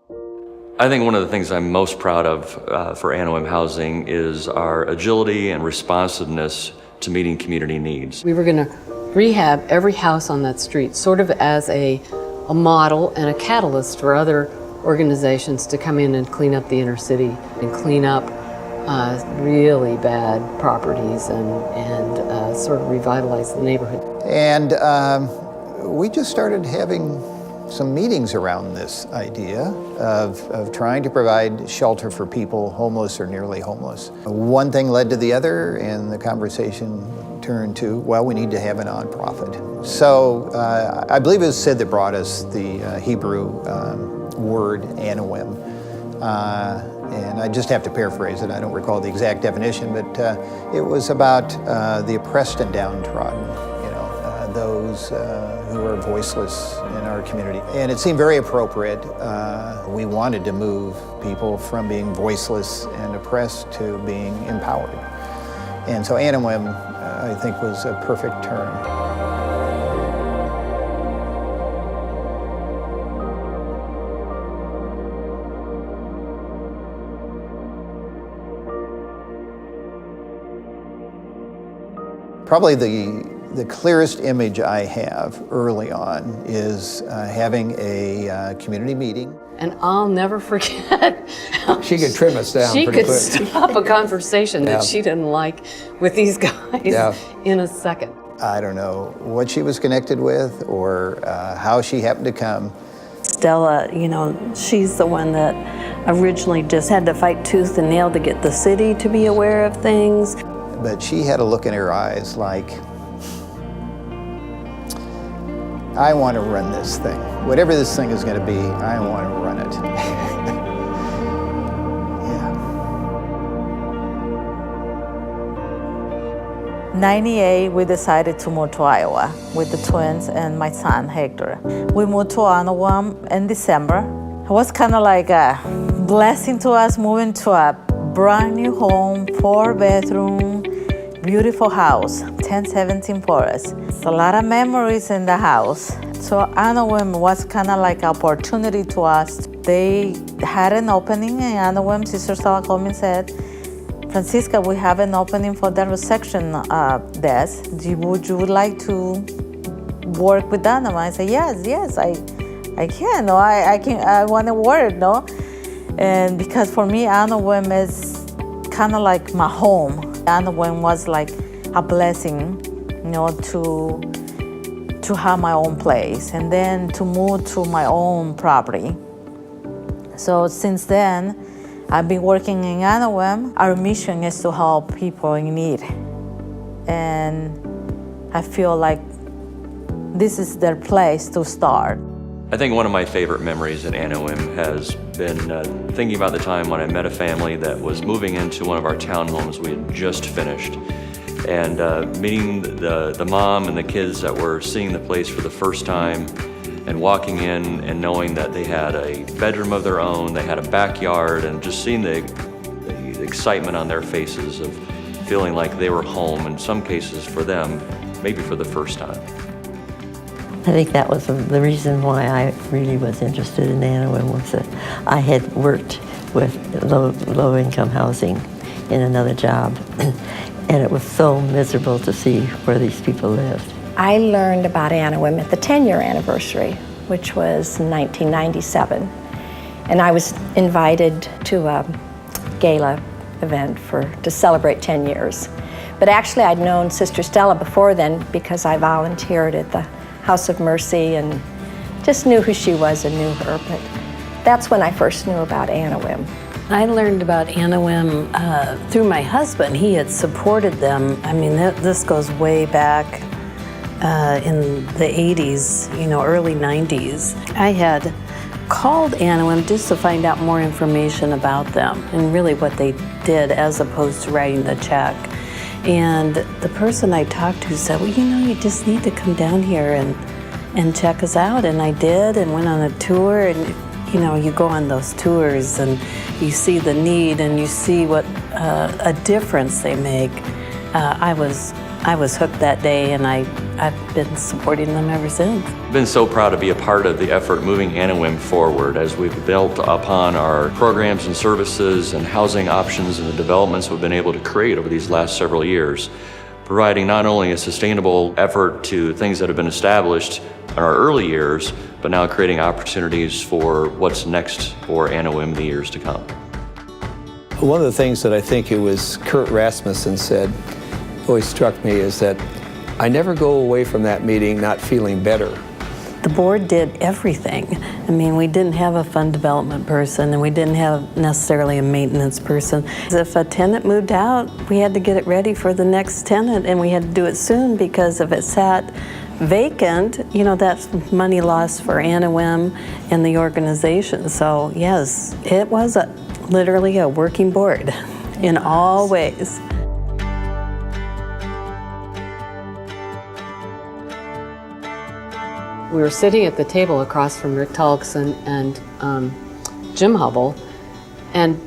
I think one of the things I'm most proud of for Anawim Housing is our agility and responsiveness to meeting community needs. We were going to rehab every house on that street, sort of as a model and a catalyst for other organizations to come in and clean up the inner city and clean up really bad properties and sort of revitalize the neighborhood. And we just started having some meetings around this idea of trying to provide shelter for people homeless or nearly homeless. One thing led to the other, and the conversation turned to, well, we need to have a nonprofit. So I believe it was Sid that brought us the Hebrew word Anawim. And I just have to paraphrase it. I don't recall the exact definition, but it was about the oppressed and downtrodden, those who are voiceless in our community. And it seemed very appropriate. We wanted to move people from being voiceless and oppressed to being empowered. And so Anawim, I think, was a perfect term. Probably the clearest image I have early on is having a community meeting. And I'll never forget how she could trim us down pretty quick. She could stop a conversation that she didn't like with these guys in a second. I don't know what she was connected with or how she happened to come. Stella, she's the one that originally just had to fight tooth and nail to get the city to be aware of things. But she had a look in her eyes like, I want to run this thing. Whatever this thing is going to be, I want to run it. In '98, we decided to move to Iowa with the twins and my son, Hector. We moved to Anawim in December. It was kind of like a blessing to us moving to a brand new home, 4-bedroom, beautiful house, 1017 Forest. A lot of memories in the house. So Anawim was kind of like an opportunity to us. They had an opening in Anawim. Sister Stella called me and said, Francisca, we have an opening for the reception desk. Would you like to work with Anawim? I said, yes, I can. No, I want to work, no? And because for me, Anawim is kind of like my home. Anawim was like a blessing, to have my own place and then to move to my own property. So since then, I've been working in Anawim. Our mission is to help people in need. And I feel like this is their place to start. I think one of my favorite memories at Anawim has been thinking about the time when I met a family that was moving into one of our townhomes we had just finished, and meeting the mom and the kids that were seeing the place for the first time, and walking in and knowing that they had a bedroom of their own, they had a backyard, and just seeing the excitement on their faces of feeling like they were home, in some cases for them, maybe for the first time. I think that was the reason why I really was interested in Anawim, was that I had worked with low-income housing in another job, and it was so miserable to see where these people lived. I learned about Anawim at the 10-year anniversary, which was 1997, and I was invited to a gala event to celebrate 10 years. But actually, I'd known Sister Stella before then because I volunteered at the House of Mercy and just knew who she was and knew her. But that's when I first knew about Anawim. I learned about Anawim through my husband. He had supported them. I mean, this goes way back in the 80s, early 90s. I had called Anawim just to find out more information about them and really what they did as opposed to writing the check. And the person I talked to said, well, you just need to come down here and check us out. And I did, and went on a tour. And you go on those tours and you see the need and you see what a difference they make. I was hooked that day, and I I've been supporting them ever since. I've been so proud to be a part of the effort moving Anawim forward as we've built upon our programs and services and housing options and the developments we've been able to create over these last several years, providing not only a sustainable effort to things that have been established in our early years, but now creating opportunities for what's next for Anawim in the years to come. One of the things that I think it was Kurt Rasmussen said always struck me is that I never go away from that meeting not feeling better. The board did everything. I mean, we didn't have a fund development person, and we didn't have necessarily a maintenance person. If a tenant moved out, we had to get it ready for the next tenant, and we had to do it soon, because if it sat vacant, you know, that's money lost for Anawim and the organization. So yes, it was literally a working board in all ways. We were sitting at the table across from Rick Tulkson and Jim Hubble, and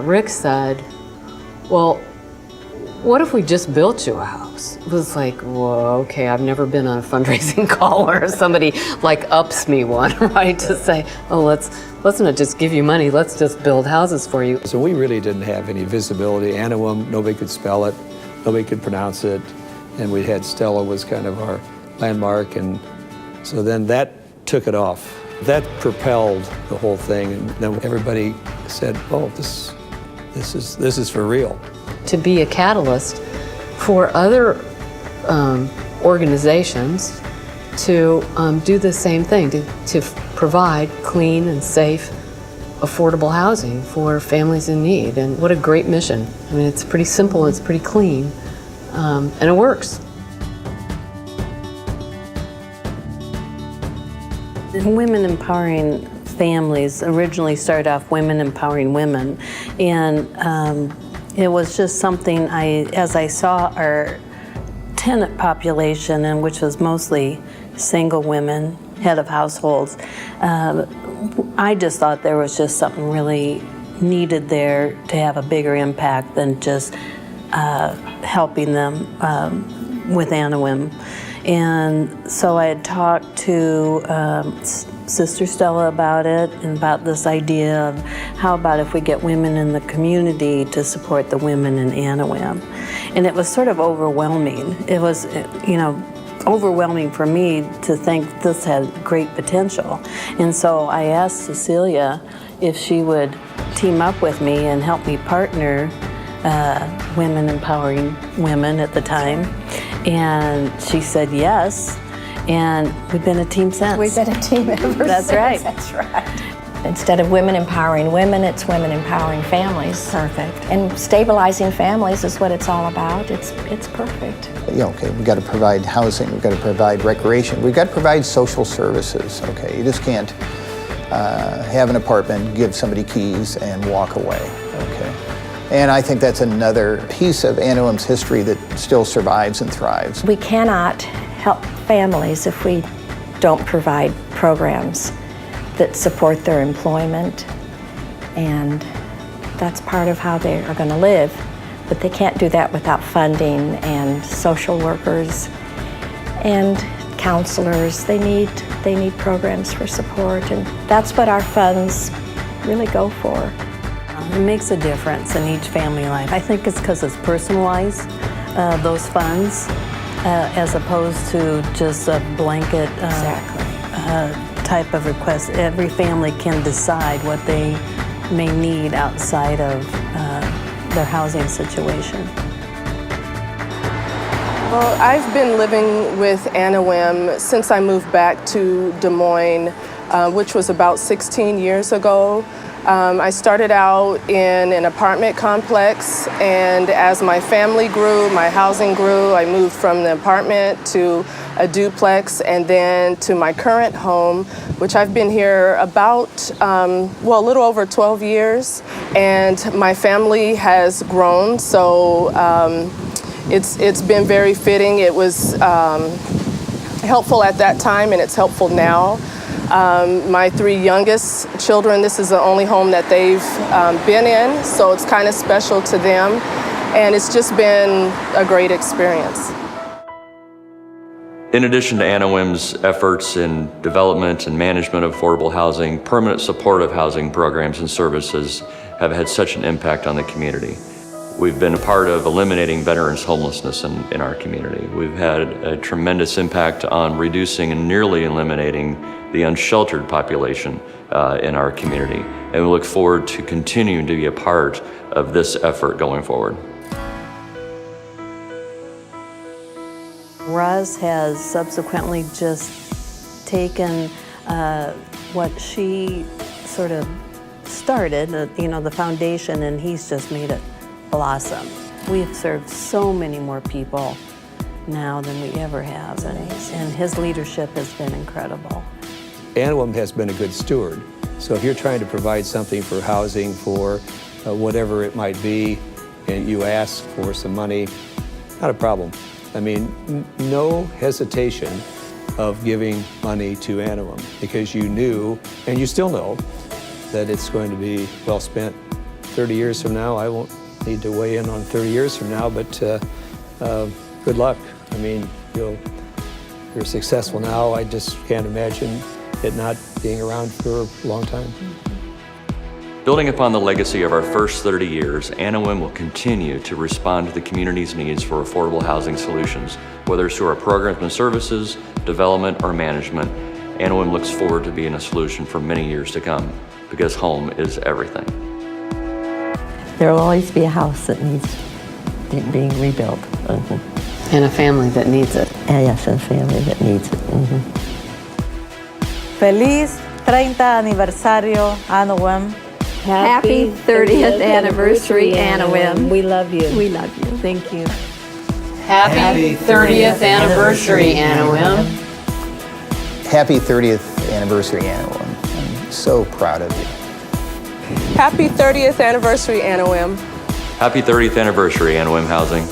Rick said, well, what if we just built you a house? It was like, whoa, okay, I've never been on a fundraising call where somebody like ups me one, right? To say, oh, let's not just give you money, let's just build houses for you. So we really didn't have any visibility. Anawim, nobody could spell it, nobody could pronounce it, and we had Stella was kind of our landmark, and so then that took it off. That propelled the whole thing, and then everybody said, oh, this is for real. To be a catalyst for other organizations to do the same thing, to provide clean and safe, affordable housing for families in need. And what a great mission. I mean, it's pretty simple, it's pretty clean, and it works. Women Empowering Families originally started off Women Empowering Women, and it was just something as I saw our tenant population, and which was mostly single women, head of households, I just thought there was just something really needed there to have a bigger impact than just helping them with Anawim. And so I had talked to Sister Stella about it, and about this idea of how about if we get women in the community to support the women in Anawim. And it was sort of overwhelming. It was, you know, overwhelming for me to think this had great potential. And so I asked Cecelia if she would team up with me and help me partner Women Empowering Women at the time. And she said yes, and we've been a team since. We've been a team ever That's since. right. That's right. Instead of women empowering women, it's women empowering families. Perfect. And stabilizing families is what it's all about. It's perfect. You know, okay, we've got to provide housing, we've got to provide recreation, we've got to provide social services, okay? You just can't have an apartment, give somebody keys, and walk away, okay? And I think that's another piece of Anawim's history that still survives and thrives. We cannot help families if we don't provide programs that support their employment, and that's part of how they are going to live. But they can't do that without funding and social workers and counselors. They need programs for support, and that's what our funds really go for. It makes a difference in each family life. I think it's because it's personalized, those funds, as opposed to just a blanket type of request. Every family can decide what they may need outside of their housing situation. Well, I've been living with Anawim since I moved back to Des Moines, which was about 16 years ago. I started out in an apartment complex, and as my family grew, my housing grew, I moved from the apartment to a duplex and then to my current home, which I've been here about, a little over 12 years, and my family has grown, so it's been very fitting. It was helpful at that time, and it's helpful now. My three youngest children, this is the only home that they've been in, so it's kind of special to them, and it's just been a great experience. In addition to Anawim's efforts in development and management of affordable housing, permanent supportive housing programs and services have had such an impact on the community. We've been a part of eliminating veterans' homelessness in our community. We've had a tremendous impact on reducing and nearly eliminating the unsheltered population in our community. And we look forward to continuing to be a part of this effort going forward. Russ has subsequently just taken what she sort of started, the foundation, and he's just made it blossom. We've served so many more people now than we ever have, and his leadership has been incredible. Anawim has been a good steward. So if you're trying to provide something for housing, for whatever it might be, and you ask for some money, not a problem. I mean, no hesitation of giving money to Anawim because you knew, and you still know, that it's going to be well spent. 30 years from now, I won't need to weigh in on 30 years from now, but good luck. I mean, you're successful now. I just can't imagine it not being around for a long time. Building upon the legacy of our first 30 years, Anawim will continue to respond to the community's needs for affordable housing solutions, whether it's through our programs and services, development, or management. Anawim looks forward to being a solution for many years to come, because home is everything. There will always be a house that needs being rebuilt. And a family that needs it. And yes, and a family that needs it. Feliz 30 aniversario, Anawim. Happy 30th anniversary, Anawim. We love you. We love you. Thank you. Happy 30th anniversary, Anawim. Happy 30th anniversary, Anawim. I'm so proud of you. Happy 30th anniversary, Anawim. Happy 30th anniversary, Anawim Housing.